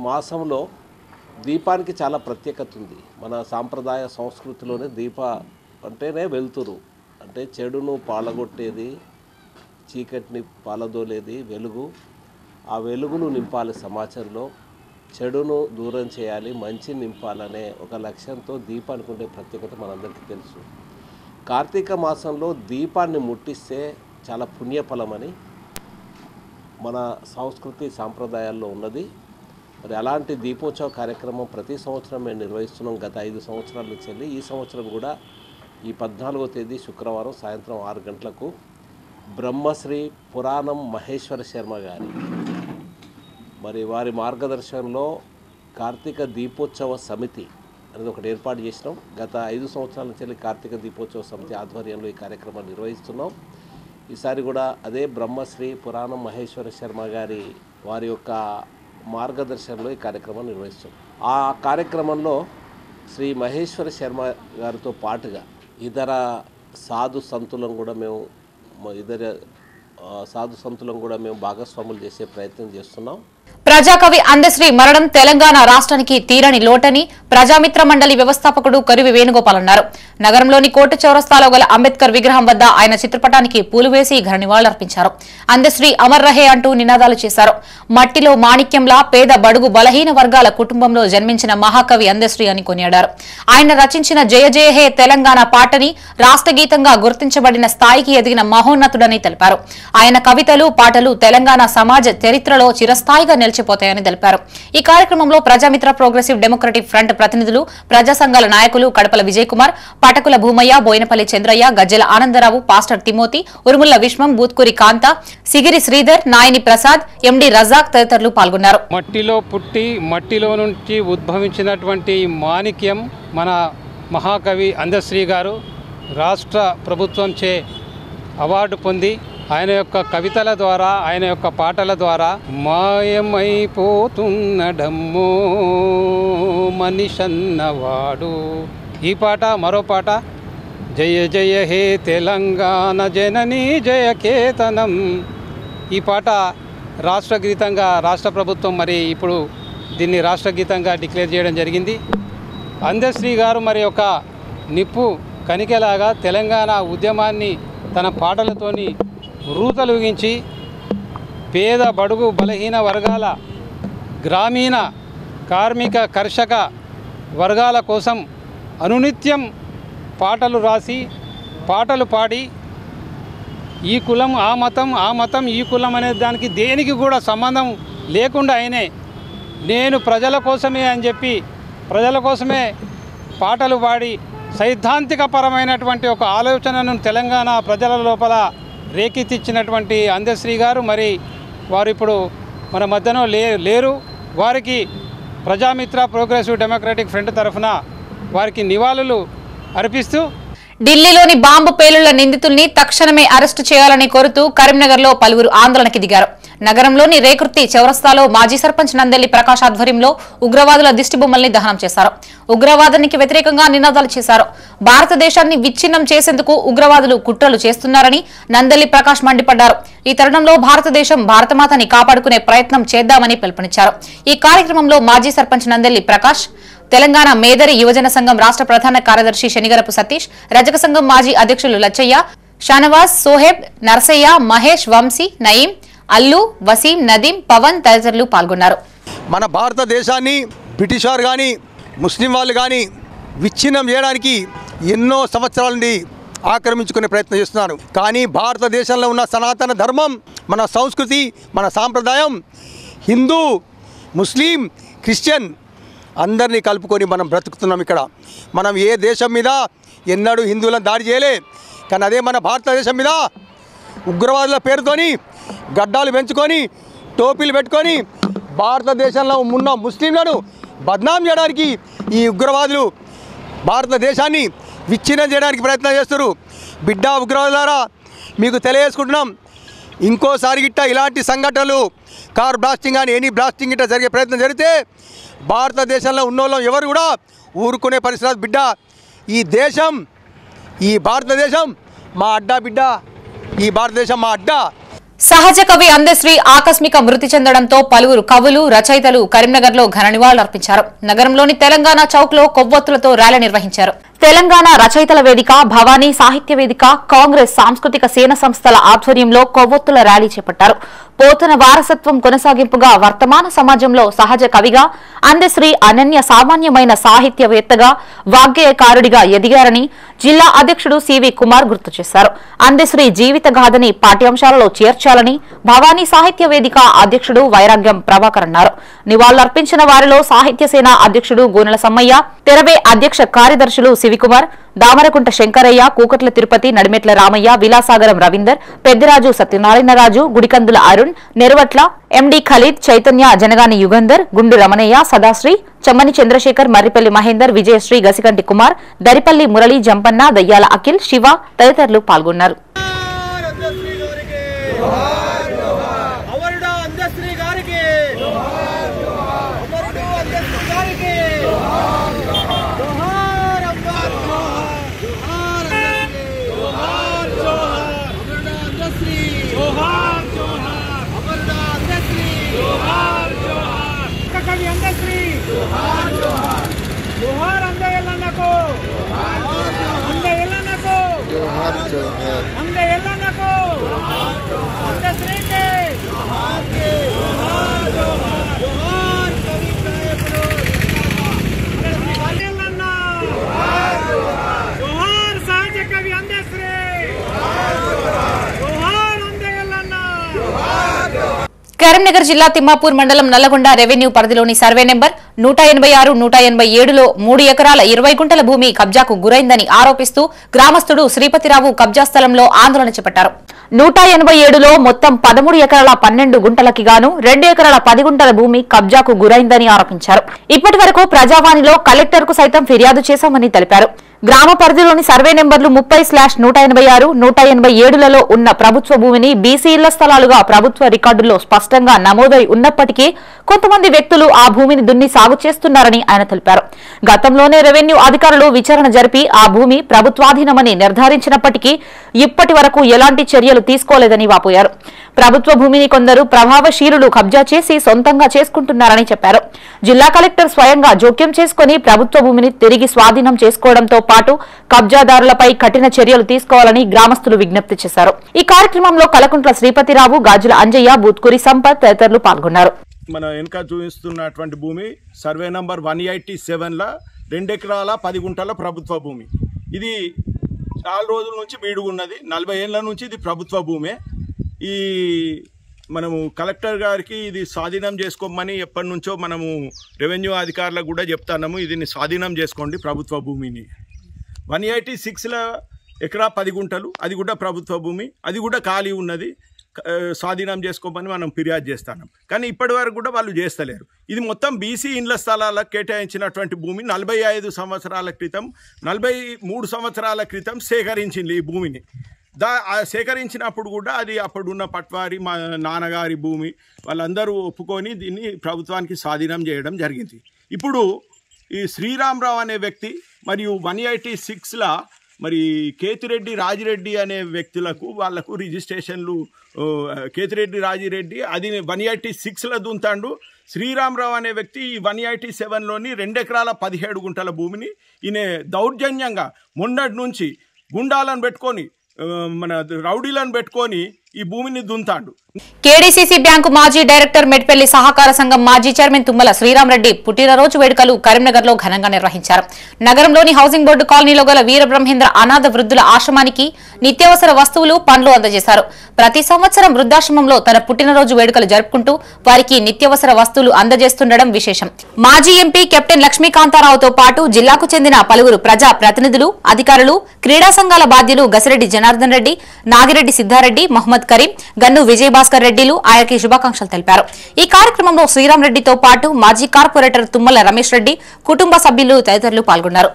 మాసంలో దీపానికి చాలా ప్రత్యేకత ఉంది. మన సాంప్రదాయ సంస్కృతిలోనే దీప అంటేనే వెలుతురు, అంటే చెడును పాలగొట్టేది, చీకటిని పాలదోలేది వెలుగు. ఆ వెలుగును నింపాలి సమాజంలో, చెడును దూరం చేయాలి, మంచి నింపాలనే ఒక లక్ష్యంతో దీపానికి ఉండే ప్రత్యేకత మనందరికీ తెలుసు. కార్తీక మాసంలో దీపాన్ని ముట్టిస్తే చాలా పుణ్యఫలమని మన సంస్కృతి సాంప్రదాయాల్లో ఉన్నది. మరి అలాంటి దీపోత్సవ కార్యక్రమం ప్రతి సంవత్సరం మేము నిర్వహిస్తున్నాం. గత 5 సంవత్సరాల నుంచి వెళ్ళి ఈ సంవత్సరం కూడా ఈ 14వ తేదీ శుక్రవారం సాయంత్రం 6 గంటలకు బ్రహ్మశ్రీ పురాణం మహేశ్వర శర్మ గారి మరి వారి మార్గదర్శనంలో కార్తీక దీపోత్సవ సమితి అనేది ఒకటి ఏర్పాటు చేసినాం. గత 5 సంవత్సరాల నుంచి వెళ్ళి కార్తీక దీపోత్సవ సమితి ఆధ్వర్యంలో ఈ కార్యక్రమాన్ని నిర్వహిస్తున్నాం. ఈసారి కూడా అదే బ్రహ్మశ్రీ పురాణం మహేశ్వర శర్మ గారి వారి యొక్క మార్గదర్శనంలో ఈ కార్యక్రమాన్ని నిర్వహిస్తాం. ఆ కార్యక్రమంలో శ్రీ మహేశ్వర శర్మ గారితో పాటుగా ఇతర సాధు సంతులను కూడా మేము ఇతర సాధు సంతులను కూడా మేము భాగస్వాములు చేసే ప్రయత్నం చేస్తున్నాం. ప్రజాకవి అందశ్రీ మరణం తెలంగాణ రాష్ట్రానికి తీరని లోటని ప్రజామిత్ర మండలి వ్యవస్థాపకుడు కరువి వేణుగోపాల్ అన్నారు. నగరంలోని కోర్టు చౌరస్తాలో గల అంబేద్కర్ విగ్రహం వద్ద ఆయన చిత్రపటానికి పూలు వేసి ఘన నివాళులర్పించారు. అందశ్రీ అమర్ రహే అంటూ నినాదాలు చేశారు. మట్టిలో మాణిక్యంలా పేద బడుగు బలహీన వర్గాల కుటుంబంలో జన్మించిన మహాకవి అందశ్రీ అని కొనియాడారు. ఆయన రచించిన జయ జయ హే తెలంగాణ పాటని రాష్ట్ర గీతంగా గుర్తించబడిన స్థాయికి ఎదిగిన మహోన్నతుడని తెలిపారు. ఆయన కవితలు పాటలు తెలంగాణ సమాజ చరిత్రలో చిరస్థాయిగా నిలిచిపోతాయని తెలిపారు. ఈ కార్యక్రమంలో ప్రజామిత్ర ప్రోగ్రెసివ్ డెమోక్రటిక్ ఫ్రంట్ ప్రతినిధులు, ప్రజా సంఘాల నాయకులు కడపల విజయ్ కుమార్, పటకుల భూమయ్య, బోయినపల్లి చంద్రయ్య, గజ్జల ఆనందరావు, పాస్టర్ తిమోతి, ఉరుముల్ల విశ్వం, బూత్కూరి కాంత, సిగిరి శ్రీధర్, నాయని ప్రసాద్, ఎండి రజాక్ తదితరులు పాల్గొన్నారు. మట్టిలో పుట్టి మట్టిలో నుంచి ఉద్భవించినటువంటి మాణిక్యం మన మహాకవి అందశ్రీ గారు రాష్ట్ర ప్రభుత్వంచే అవార్డు పొంది ఆయన యొక్క కవితల ద్వారా, ఆయన యొక్క పాటల ద్వారా మాయమైపోతున్నడమ్మో మనిషన్నవాడు. ఈ పాట, మరో పాట జయ జయ హే తెలంగాణ జననీ జయ కేతనం. ఈ పాట రాష్ట్ర గీతంగా రాష్ట్ర ప్రభుత్వం మరి ఇప్పుడు దీన్ని రాష్ట్ర గీతంగా డిక్లేర్ చేయడం జరిగింది. అందశ్రీ గారు మరి ఒక నిప్పు కనికెలాగా తెలంగాణ ఉద్యమాన్ని తన పాటలతోని రూతలుగించి పేద బడుగు బలహీన వర్గాల, గ్రామీణ కార్మిక కర్షక వర్గాల కోసం అనునిత్యం పాటలు రాసి పాటలు పాడి ఈ కులం ఆ మతం, ఆ మతం ఈ కులం అనే దానికి దేనికి కూడా సంబంధం లేకుండా ఆయనే నేను ప్రజల కోసమే అని చెప్పి ప్రజల కోసమే పాటలు పాడి సైద్ధాంతికపరమైనటువంటి ఒక ఆలోచనను తెలంగాణ ప్రజల లోపల రేకెత్తించినటువంటి అందశ్రీ గారు మరి వారు ఇప్పుడు మన మధ్యలో లేరు. వారికి ప్రజామిత్ర ప్రోగ్రెసివ్ డెమోక్రటిక్ ఫ్రంట్ తరఫున వారికి నివాళులు అర్పిస్తూ ఢిల్లీలోని బాంబు పేలుళ్ల నిందితుల్ని తక్షణమే అరెస్టు చేయాలని కోరుతూ కరీంనగర్లో పలువురు ఆందోళనకి దిగారు. నగరంలోని రేకుర్తి చౌరస్తాలో మాజీ సర్పంచ్ నందెల్లి ప్రకాష్ ఆధ్వర్యంలో ఉగ్రవాదుల దిష్టిబొమ్మల్ని దహనం చేశారు. ఉగ్రవాదానికి వ్యతిరేకంగా నినాదాలు చేశారు. భారతదేశాన్ని విచ్ఛిన్నం చేసేందుకు ఉగ్రవాదులు కుట్రలు చేస్తున్నారని నందెల్లి ప్రకాష్ మండిపడ్డారు. ఈ తరుణంలో భారతదేశం, భారతమాతని కాపాడుకునే ప్రయత్నం చేద్దామని పిలుపునిచ్చారు. ఈ కార్యక్రమంలో మాజీ సర్పంచ్ నందెల్లి ప్రకాష్, తెలంగాణ మేదరి యువజన సంఘం రాష్ట్ర ప్రధాన కార్యదర్శి శనిగరపు సతీష్, రజక సంఘం మాజీ అధ్యక్షులు లచ్చయ్య, షానవాజ్, సోహెబ్, నర్సయ్య, మహేష్, వంశీ, నయీం, అల్లు, వసీం, నదీం, పవన్ తదితరులు పాల్గొన్నారు. మన భారతదేశాన్ని బ్రిటిష్ వారు కానీ ముస్లిం వాళ్ళు కానీ విచ్ఛిన్నం చేయడానికి ఎన్నో సంవత్సరాల నుండి ఆక్రమించుకునే ప్రయత్నం చేస్తున్నారు. కానీ భారతదేశంలో ఉన్న సనాతన ధర్మం, మన సంస్కృతి, మన సాంప్రదాయం హిందూ, ముస్లిం, క్రిస్టియన్ అందరినీ కలుపుకొని మనం బ్రతుకుతున్నాం. ఇక్కడ మనం ఏ దేశం మీద ఎన్నడూ హిందువులను దాడి చేయలే. కానీ అదే మన భారతదేశం మీద ఉగ్రవాదుల పేరుతోని గడ్డాలు పెంచుకొని టోపీలు పెట్టుకొని భారతదేశంలో ఉన్న ముస్లింలను బద్నాం చేయడానికి ఈ ఉగ్రవాదులు భారతదేశాన్ని విచ్ఛిన్నం చేయడానికి ప్రయత్నం చేస్తారు. బిడ్డ ఉగ్రవాదులారా మీకు తెలియజేసుకుంటున్నాం, ఇంకోసారి గిట్ట ఇలాంటి సంఘటనలు కార్ బ్లాస్టింగ్ కానీ ఎనీ బ్లాస్టింగ్ గిట్ట జరిగే ప్రయత్నం జరిగితే భారతదేశంలో ఉన్నోళ్ళం ఎవరు కూడా ఊరుకునే పరిస్థితి. బిడ్డ ఈ దేశం, ఈ భారతదేశం మా అడ్డా. బిడ్డ ఈ భారతదేశం మా అడ్డా. సహజ కవి అందశ్రీ ఆకస్మిక మృతి చెందడంతో పలువురు కవులు, రచయితలు కరీంనగర్లో ఘన నివాళులర్పించారు. నగరంలోని తెలంగాణ చౌక్లో కొవ్వొత్తులతో ర్యాలీ నిర్వహించారు. తెలంగాణ రచయితల వేదిక, భవానీ సాహిత్య వేదిక, కాంగ్రెస్ సాంస్కృతిక సేన సంస్థల ఆధ్వర్యంలో కొవ్వొత్తుల ర్యాలీ చేపట్టారు. పోతన వారసత్వం కొనసాగింపుగా వర్తమాన సమాజంలో సహజ కవిగా అందశ్రీ అనన్య సామాన్యమైన సాహిత్యవేత్తగా, వాగ్గేయకారుడిగా ఎదిగారని జిల్లా అధ్యక్షుడు సివి కుమార్ గుర్తు చేశారు. అందశ్రీ జీవిత గాథని పాఠ్యాంశాలలో చేర్చాలని భవానీ సాహిత్య వేదిక అధ్యక్షుడు వైరాగ్యం ప్రభాకర్ అన్నారు. నివాళులర్పించిన వారిలో సాహిత్య సేన అధ్యక్షుడు గోనెల సమ్మయ్య, తెరవే అధ్యక్ష కార్యదర్శులు శివికుమార్, దామరకుంట శంకరయ్య, కూకట్ల తిరుపతి, నడిమెట్ల రామయ్య, విలాసాగరం రవీందర్, పెద్దిరాజు సత్యనారాయణరాజు, గుడికందుల అరుణ్, నెరవట్ల, ఎండి ఖలీద్, చైతన్య, జనగాని యుగంధర్, గుండు రమణయ్య, సదాశ్రీ, చమ్మని చంద్రశేఖర్, మర్రిపల్లి మహేందర్, విజయశ్రీ, గసికంటి కుమార్, దరిపల్లి మురళి, జంపన్న, దయ్యాల అఖిల్, శివ తదితరులు పాల్గొన్నారు. Johar కరీంనగర్ జిల్లా తిమ్మాపూర్ మండలం నల్లగొండ రెవెన్యూ పరిధిలోని సర్వే నెంబర్ 186, 187లో 3 ఎకరాల 20 గుంటల భూమి కబ్జాకు గురైందని ఆరోపిస్తూ గ్రామస్తుడు శ్రీపతిరావు కబ్జా స్థలంలో ఆందోళన చేపట్టారు. 187లో మొత్తం 13 ఎకరాల 12 గుంటలకి గాను 2 ఎకరాల 10 గుంటల భూమి కబ్జాకు గురైందని ఆరోపించారు. ఇప్పటి వరకు ప్రజావాణిలో కలెక్టర్కు సైతం ఫిర్యాదు చేశామని తెలిపారు. గ్రామ పరిధిలోని సర్వే నెంబర్లు 30/186, 187లలో ఉన్న ప్రభుత్వ భూమిని బీసీ ఇళ్ల స్థలాలుగా ప్రభుత్వ రికార్డుల్లో స్పష్టంగా నమోదై ఉన్నప్పటికీ కొంతమంది వ్యక్తులు ఆ భూమిని దున్ని సాగు చేస్తున్నారని ఆయన తెలిపారు. గతంలోనే రెవెన్యూ అధికారులు విచారణ జరిపి ఆ భూమి ప్రభుత్వాధీనమని నిర్ధారించినప్పటికీ ఇప్పటి వరకు ఎలాంటి చర్యలు తీసుకోలేదని వాపోయారు. ప్రభుత్వ భూమిని కొందరు ప్రభావశీలులు కబ్జా చేసి సొంతంగా చేసుకుంటున్నారని చెప్పారు. జిల్లా కలెక్టర్ స్వయంగా జోక్యం చేసుకుని ప్రభుత్వ భూమిని తిరిగి స్వాధీనం చేసుకోవడంతో పాటు కబ్జాదారులపై కఠిన చర్యలు తీసుకోవాలని గ్రామస్తులు విజ్ఞప్తి చేశారు. ఈ కార్యక్రమంలో కలకుంట్ల శ్రీపతిరావు, గాజుల అంజయ్య, బూత్కూరి సంపత్ తదితరులు పాల్గొన్నారు. మన వెనుక చూపిస్తున్నటువంటి భూమి సర్వే నంబర్ 187ల 2 ఎకరాల 10 గుంటల ప్రభుత్వ భూమి. ఇది చాలా రోజుల నుంచి బీడుగున్నది. 40 ఏళ్ల నుంచి ఇది ప్రభుత్వ భూమే. ఈ మనము కలెక్టర్ గారికి ఇది స్వాధీనం చేసుకోమని ఎప్పటి నుంచో మనము రెవెన్యూ అధికారులకు కూడా చెప్తున్నాము. ఇది స్వాధీనం చేసుకోండి ప్రభుత్వ భూమిని. 186ల ఎకరా 10 గుంటలు, అది కూడా ప్రభుత్వ భూమి, అది కూడా ఖాళీ ఉన్నది. స్వాధీనం చేసుకోమని మనం ఫిర్యాదు చేస్తున్నాం. కానీ ఇప్పటి వరకు కూడా వాళ్ళు చేస్తలేరు. ఇది మొత్తం బీసీ ఇండ్ల స్థలాలకు కేటాయించినటువంటి భూమి. 45 సంవత్సరాల క్రితం, 43 సంవత్సరాల క్రితం సేకరించింది ఈ భూమిని. సేకరించినప్పుడు కూడా అది అప్పుడున్న పట్వారి, మా నాన్నగారి భూమి, వాళ్ళందరూ ఒప్పుకొని దీన్ని ప్రభుత్వానికి స్వాధీనం చేయడం జరిగింది. ఇప్పుడు ఈ శ్రీరామరావు అనే వ్యక్తి మరియు 186ల మరి కేతిరెడ్డి రాజిరెడ్డి అనే వ్యక్తులకు వాళ్లకు రిజిస్ట్రేషన్లు, కేతిరెడ్డి రాజిరెడ్డి అది 186ల దుంతాండు. శ్రీరామరావు అనే వ్యక్తి ఈ 187లోని 2 ఎకరాల 17 గుంటల భూమిని ఈయన దౌర్జన్యంగా మొన్నటి నుంచి గుండాలను పెట్టుకొని, మన రౌడీలను పెట్టుకొని ఈ భూమిని దుంతాడు. కేడీసీసీ బ్యాంకు మాజీ డైరెక్టర్ మెట్పల్లి సహకార సంఘం మాజీ చైర్మన్ తుమ్మల శ్రీరామరెడ్డి పుట్టినరోజు వేడుకలు కరీంనగర్ లో ఘనంగా నిర్వహించారు. నగరంలోని హౌసింగ్ బోర్డు కాలనీలో గల వీరబ్రహ్మేంద్ర అనాథ వృద్ధుల ఆశ్రమానికి నిత్యావసర వస్తువులు, పండ్లు అందజేశారు. ప్రతి సంవత్సరం వృద్ధాశ్రమంలో తన పుట్టినరోజు వేడుకలు జరుపుకుంటూ వారికి నిత్యావసర వస్తువులు అందజేస్తుండడం విశేషం. మాజీ ఎంపీ కెప్టెన్ లక్ష్మీకాంతారావుతో పాటు జిల్లాకు చెందిన పలువురు ప్రజా ప్రతినిధులు, అధికారులు, క్రీడా సంఘాల బాధ్యులు గసిరెడ్డి జనార్దన్ రెడ్డి, నాగిరెడ్డి సిద్ధారెడ్డి, మహమ్మద్ కరీం, గన్ను విజయభాస్కర్ రెడ్డిలు ఆయనకి శుభాకాంక్షలు తెలిపారు. ఈ కార్యక్రమంలో శ్రీరామరెడ్డితో పాటు మాజీ కార్పొరేటర్ తుమ్మల రమేష్ రెడ్డి, కుటుంబ సభ్యులు తదితరులు పాల్గొన్నారు.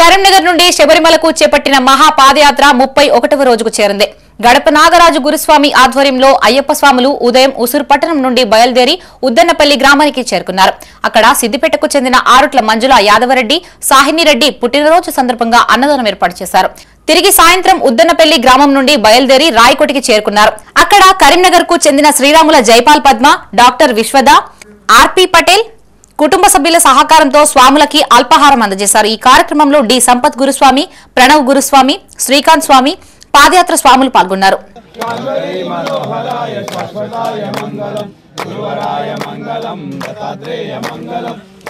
కరీంనగర్ నుండి శబరిమలకు చేపట్టిన మహాపాదయాత్ర 31వ రోజుకు చేరింది. గడప నాగరాజు గురుస్వామి ఆధ్వర్యంలో అయ్యప్ప స్వాములు ఉదయం ఉసూరు పట్టణం నుండి బయలుదేరి ఉద్దన్నపల్లి గ్రామానికి చేరుకున్నారు. అక్కడ సిద్దిపేటకు చెందిన ఆరుట్ల మంజుల యాదవరెడ్డి, సాహినిరెడ్డి పుట్టినరోజు సందర్భంగా అన్నదానం ఏర్పాటు చేశారు. తిరిగి సాయంత్రం ఉద్దన్నపల్లి గ్రామం నుండి బయలుదేరి రాయకోటికి చేరుకున్నారు. అక్కడ కరీంనగర్ కు చెందిన శ్రీరాముల జైపాల్ పద్మ, డాక్టర్ విశ్వద, ఆర్పి పటేల్ కుటుంబ సభ్యుల సహకారంతో స్వాములకి అల్పాహారం అందజేశారు. ఈ కార్యక్రమంలో డి సంపత్ గురుస్వామి, ప్రణవ్ గురుస్వామి, శ్రీకాంత్ స్వామి, పాదయాత్ర స్వాములు పాల్గొన్నారు.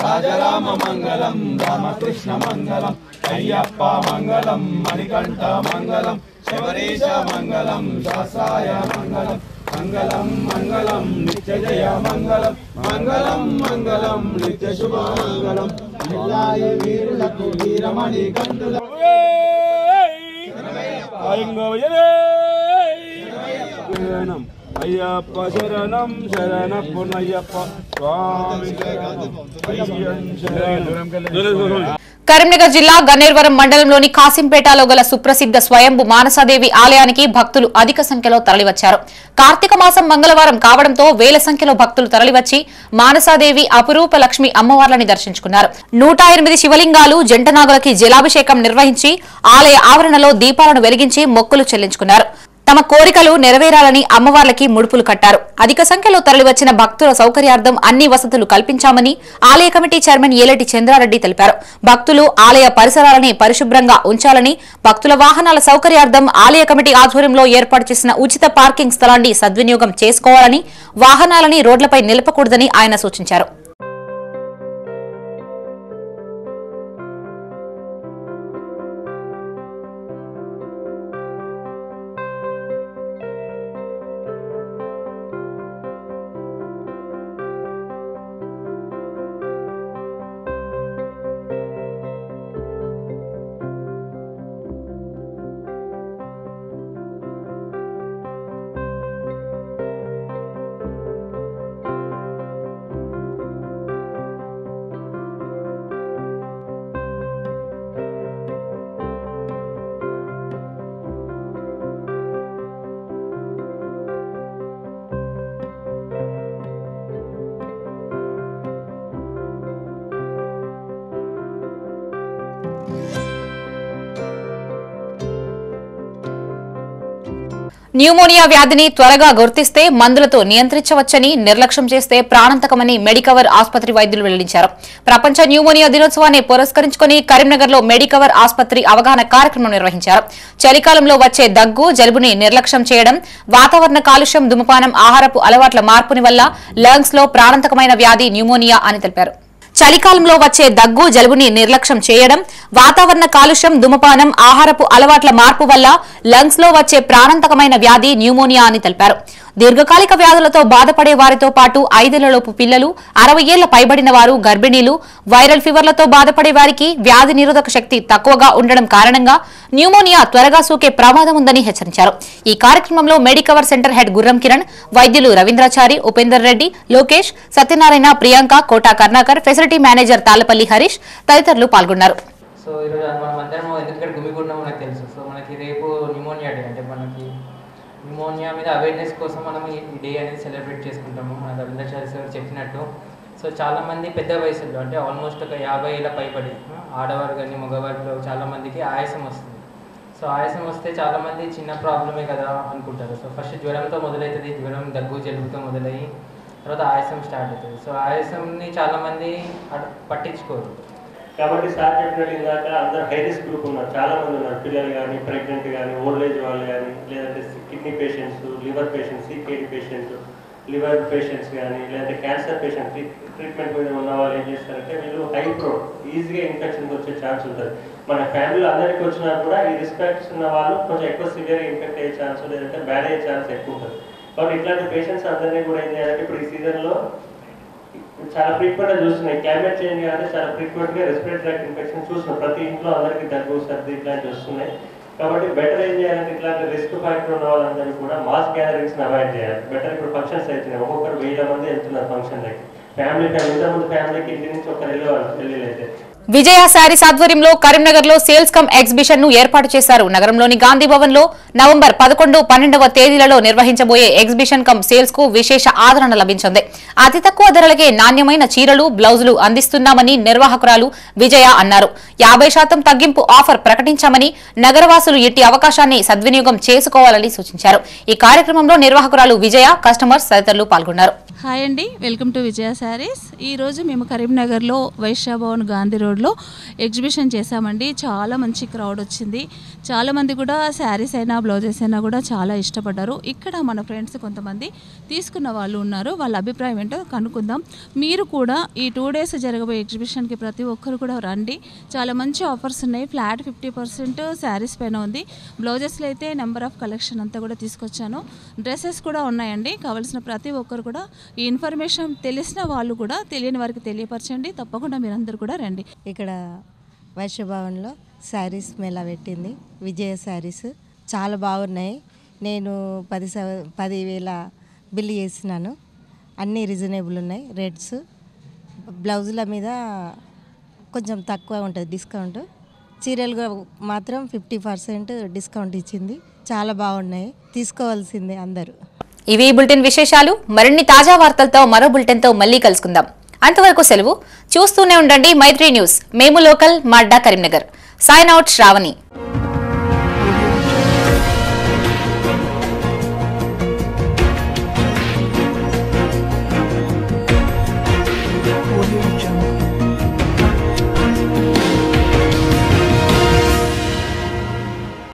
రాజరామ మంగళం, రామకృష్ణ మంగళం, అయ్యప్ప మంగళం, మణికంఠ మంగళం, శబరీశ మంగళం శాస్త్రాయ మంగళం మంగళం మంగళం నిత్య జయ మంగళం మంగళం మంగళం నిత్య శుభ మంగళం నిల్లాయ వీరులకు వీరమణి కంటుల అయ్యప్ప శరణం శరణ పునయ్యప్ప స్వామి కరీంనగర్ జిల్లా గన్నేరువరం మండలంలోని కాసింపేటలో గల సుప్రసిద్ధ స్వయంభు మానసాదేవి ఆలయానికి భక్తులు అధిక సంఖ్యలో తరలివచ్చారు. కార్తీక మాసం మంగళవారం కావడంతో వేల సంఖ్యలో భక్తులు తరలివచ్చి మానసాదేవి అపురూప లక్ష్మి అమ్మవార్లని దర్శించుకున్నారు. 108 శివలింగాలు జంటనాగులకి జలాభిషేకం నిర్వహించి ఆలయ ఆవరణలో దీపాలను వెలిగించి మొక్కులు చెల్లించుకున్నారు. తమ కోరికలు నెరవేరాలని అమ్మవార్లకి ముడుపులు కట్టారు. అధిక సంఖ్యలో తరలివచ్చిన భక్తుల సౌకర్యార్థం అన్ని వసతులు కల్పించామని ఆలయ కమిటీ చైర్మన్ ఏలేటి చంద్రారెడ్డి తెలిపారు. భక్తులు ఆలయ పరిసరాలని పరిశుభ్రంగా ఉంచాలని, భక్తుల వాహనాల సౌకర్యార్థం ఆలయ కమిటీ ఆధ్వర్యంలో ఏర్పాటు చేసిన ఉచిత పార్కింగ్ స్థలాన్ని సద్వినియోగం చేసుకోవాలని, వాహనాలని రోడ్లపై నిలపకూడదని ఆయన సూచించారు. న్యూమోనియా వ్యాధిని త్వరగా గుర్తిస్తే మందులతో నియంత్రించవచ్చని, నిర్లక్ష్యం చేస్తే ప్రాణాంతకమని మెడికవర్ ఆసుపత్రి వైద్యులు వెల్లడించారు. ప్రపంచ న్యూమోనియా దినోత్సవాన్ని పురస్కరించుకుని కరీంనగర్లో మెడికవర్ ఆసుపత్రి అవగాహన కార్యక్రమం నిర్వహించారు. చలికాలంలో వచ్చే దగ్గు, జలుబుని నిర్లక్ష్యం చేయడం, వాతావరణ కాలుష్యం, ధూమపానం, ఆహారపు అలవాట్ల మార్పుని వల్ల లంగ్స్ లో ప్రాణాంతకమైన వ్యాధి న్యూమోనియా అని తెలిపారు. చలికాలంలో వచ్చే దగ్గు, జలుబుని నిర్లక్ష్యం చేయడం, వాతావరణ కాలుష్యం, ధూమపానం, ఆహారపు అలవాట్ల మార్పు వల్ల లంగ్స్ లో వచ్చే ప్రాణాంతకమైన వ్యాధి న్యూమోనియా అని తెలిపారు. దీర్ఘకాలిక వ్యాధులతో బాధపడే వారితో పాటు 5 ఏళ్లలోపు పిల్లలు, 60 ఏళ్ల పైబడిన వారు, గర్భిణీలు, వైరల్ ఫీవర్లతో బాధపడే వారికి వ్యాధి నిరోధక శక్తి తక్కువగా ఉండడం కారణంగా న్యూమోనియా త్వరగా సోకే ప్రమాదం ఉందని హెచ్చరించారు. ఈ కార్యక్రమంలో Medicover centre head Gurram Kiran, వైద్యులు రవీంద్రాచారి, ఉపేందర్ రెడ్డి, లోకేష్, సత్యనారాయణ, ప్రియాంక, కోటా కర్ణాకర్, ఫెసిలిటీ మేనేజర్ తాళ్లపల్లి హరీష్ తదితరులు పాల్గొన్నారు. సో ఈరోజు మనం అందరం ఎందుకంటే గుమిగూడడం మనకు తెలుసు. సో మనకి రేపు న్యూమోనియా డే, అంటే మనకి న్యూమోనియా మీద అవేర్నెస్ కోసం మనం ఈ డే అనేది సెలబ్రేట్ చేసుకుంటాము. మన రవీంద్రాచారి సార్ చెప్పినట్టు. సో చాలామంది పెద్ద వయసులో, అంటే ఆల్మోస్ట్ ఒక 50 ఏళ్ళ పైబడి ఆడవారు కానీ మగవారిలో చాలామందికి ఆయాసం వస్తుంది. సో ఆయాసం వస్తే చాలామంది చిన్న ప్రాబ్లమే కదా అనుకుంటారు. సో ఫస్ట్ జ్వరంతో మొదలవుతుంది, జ్వరం, దగ్గు, జలుబుతో మొదలయ్యి తర్వాత ఆయాసం స్టార్ట్ అవుతుంది. సో ఆయాసంని చాలామంది పట్టించుకోరు. కాబట్టి సార్ చెప్పినట్టు ఇందాక అందరూ హై రిస్క్ గ్రూప్ ఉన్నారు, చాలా మంది ఉన్నారు. పిల్లలు కానీ, ప్రెగ్నెంట్ కానీ, ఓల్డ్ ఏజ్ వాళ్ళు కానీ, లేదంటే kidney patients, liver patients, CKD patients, liver patients కానీ, లేదంటే క్యాన్సర్ పేషెంట్స్ ట్రీట్మెంట్ మీద ఉన్న వాళ్ళు ఏం చేస్తారంటే వీళ్ళు హై ప్రోన్, ఈజీగా ఇన్ఫెక్షన్కి వచ్చే ఛాన్స్ ఉంటుంది. మన ఫ్యామిలీలో అందరికీ వచ్చినా కూడా ఈ రిస్క్ ఫ్యాక్టర్స్ ఉన్న వాళ్ళు కొంచెం ఎక్కువ సివియర్గా ఇన్ఫెక్ట్ అయ్యే ఛాన్స్, లేదంటే బ్యాడ్ అయ్యే ఛాన్స్ ఎక్కువ ఉంటుంది. కాబట్టి ఇట్లాంటి పేషెంట్స్ అందరినీ కూడా ఏం చేయాలంటే ఇప్పుడు ఈ సీజన్లో చాలా ఫ్రీక్వెంట్గా చూస్తున్నాయి. క్లైమేట్ చేంజ్ కానీ చాలా ఫ్రీక్వెంట్గా రెస్పిరేటరీ ట్రాక్ట్ ఇన్ఫెక్షన్ చూస్తున్నాం. ప్రతి ఇంట్లో అందరికీ దగ్గు, సర్ది ఇట్లాంటివి వస్తున్నాయి. కాబట్టి బెటర్ ఏం చేయాలంటే ఇట్లాంటి రిస్క్ ఫ్యాక్టర్ ఉన్న వాళ్ళందరినీ కూడా మాస్ గ్యాదరింగ్స్ని అవాయిడ్ చేయాలి. బెటర్ ఇప్పుడు ఫంక్షన్స్ అవుతున్నాయి, ఒక్కొక్కరు 1000 మంది వెళ్తున్నారు ఫంక్షన్లకి. ఫ్యామిలీ ఇంతకుముందు ఫ్యామిలీకి ఇంటి నుంచి ఒకరు వెళ్ళేవాళ్ళు పెళ్ళిళ్ళు అయితే. విజయ శారీస్ ఆధ్వర్యంలో కరీంనగర్ లో సేల్స్ కమ్ ఎగ్జిబిషన్ ను ఏర్పాటు చేశారు. నగరంలోని గాంధీ భవన్ లో నవంబర్ 11, 12వ తేదీలలో నిర్వహించబోయే ఎగ్జిబిషన్ కమ్ సేల్స్ కు విశేష ఆదరణ లభించింది. అతి తక్కువ ధరలకే నాణ్యమైన చీరలు, బ్లౌజులు అందిస్తున్నామని నిర్వాహకురాలు విజయ అన్నారు. 50% తగ్గింపు ఆఫర్ ప్రకటించామని, నగరవాసులు ఇట్టి అవకాశాన్ని సద్వినియోగం చేసుకోవాలని సూచించారు. ఈ కార్యక్రమంలో నిర్వాహకురాలు విజయ, కస్టమర్స్ తదితరులు పాల్గొన్నారు. హాయ్ అండి, వెల్కమ్ టు విజయ శారీస్. ఈరోజు మేము కరీంనగర్లో వైశ్య భవన్ గాంధీ రోడ్లో కరీంనగర్లో ఎగ్జిబిషన్ చేశామండి. చాలా మంచి క్రౌడ్ వచ్చింది. చాలామంది కూడా శారీస్ అయినా బ్లౌజెస్ అయినా కూడా చాలా ఇష్టపడ్డారు. ఇక్కడ మన ఫ్రెండ్స్ కొంతమంది తీసుకున్న వాళ్ళు ఉన్నారు. వాళ్ళ అభిప్రాయం ఏంటో కనుక్కుందాం. మీరు కూడా ఈ 2 days జరగబోయే ఎగ్జిబిషన్కి ప్రతి ఒక్కరు కూడా రండి. చాలా మంచి ఆఫర్స్ ఉన్నాయి. ఫ్లాట్ 50% శారీస్ పైన ఉంది. బ్లౌజెస్లో అయితే నెంబర్ ఆఫ్ కలెక్షన్ అంతా కూడా తీసుకొచ్చాను. డ్రెస్సెస్ కూడా ఉన్నాయండి. కావాల్సిన ప్రతి ఒక్కరు కూడా ఈ ఇన్ఫర్మేషన్ తెలిసిన వాళ్ళు కూడా తెలియని వారికి తెలియపరచండి. తప్పకుండా మీరందరూ కూడా రండి. ఇక్కడ వైశ్యభవన్లో శారీస్ మేళా పెట్టింది. విజయ శారీస్ చాలా బాగున్నాయి. నేను 10,000 బిల్లు చేసినాను. అన్నీ రీజనబుల్ ఉన్నాయి రేట్స్. బ్లౌజుల మీద కొంచెం తక్కువ ఉంటుంది డిస్కౌంట్. చీరలు మాత్రం 50% డిస్కౌంట్ ఇచ్చింది. చాలా బాగున్నాయి, తీసుకోవాల్సిందే అందరూ. ఇవి బులెటిన్ విశేషాలు. మరిన్ని తాజా వార్తలతో మరో బులెటిన్తో మళ్ళీ కలుసుకుందాం. అంతవరకు సెలవు. చూస్తూనే ఉండండి మైత్రి న్యూస్. మేము లోకల్, మా అడ్డా కరీంనగర్. Sign out Shravani.